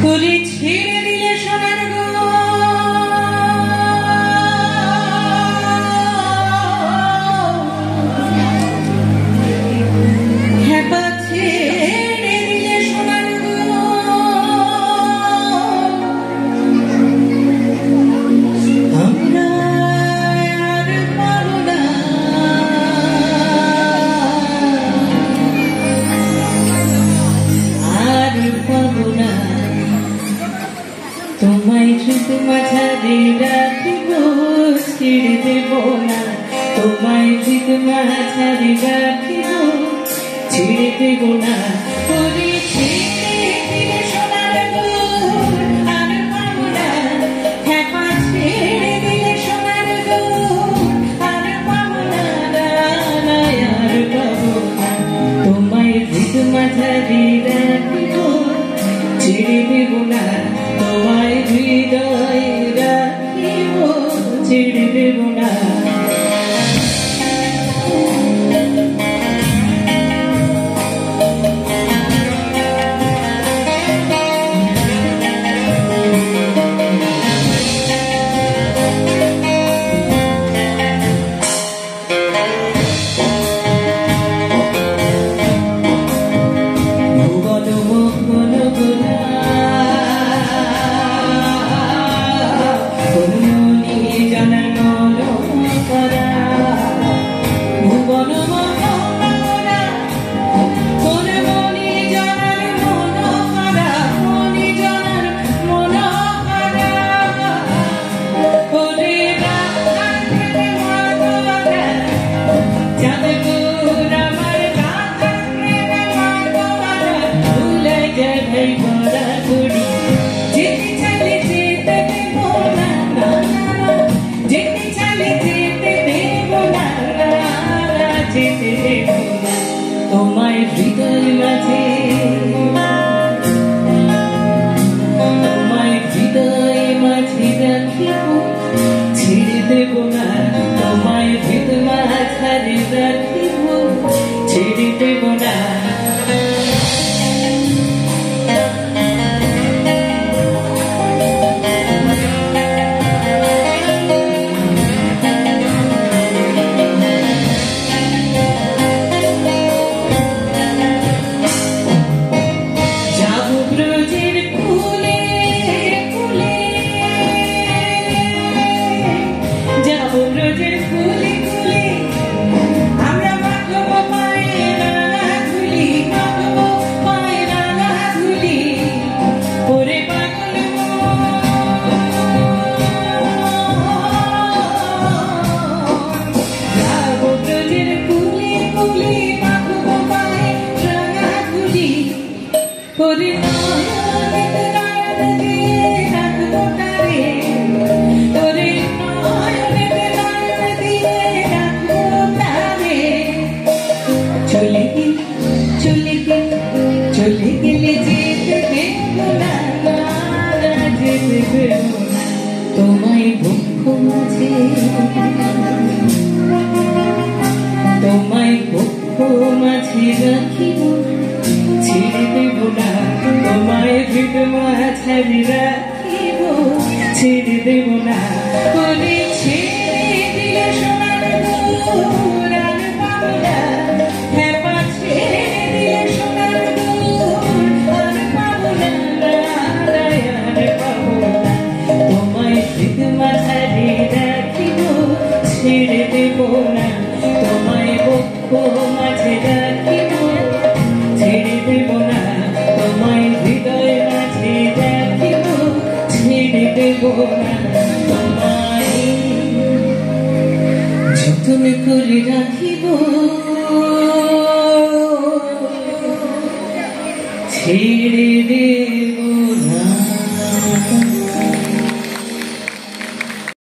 ফুলি ছিঁড়ে দিলে সোনার গো হেপা ছেড়ে দিলে সোনার গো আমরা আর পাবো না আর পাবো না তোমায় শুধু মাঝারে রাখিব ছেড়ে দেব না তোমায় শুধু মাঝারে রাখিব ছেড়ে দেব না পুরি ছেড়ে দিলে সোনার গো আর পাবো না হেপা ছেড়ে দিলে সোনার গো আর পাবো না আর পাবো না তোমায় শুধু মাঝারে রাখিব ছেড়ে দেব না তোমায় হৃদয় রাখিব ছেড়ে দেব না তোমায় হৃদয় মাঝে তোমায় হৃদয় মাঝে রাখিব ছেড়ে দেব না তোমায় হৃদয় মাঝে রাখিব ছেড়ে দেব না তোমায় বক্ষ মাঝে তোমায় বক্ষ মাঝে রাখিব ছেড়ে দেব না তোমায় হৃদয় মাঝে রাখিব ছেড়ে দেব না বলে ছেড়ে দিলে সোনার গো আর পাবো না হেপা ছেড়ে দিলে সোনার গো আর পাবো না আর পাবো না তোমায় হৃদয় মাঝে রাখিব ছেড়ে দেব না তোমায় বক্ষ মাঝে রাখিব ছেড়ে দেব না তোমায় হৃদয় মাঝে রাখিব ছেড়ে দেব না তোমায় যতন করে রাখিব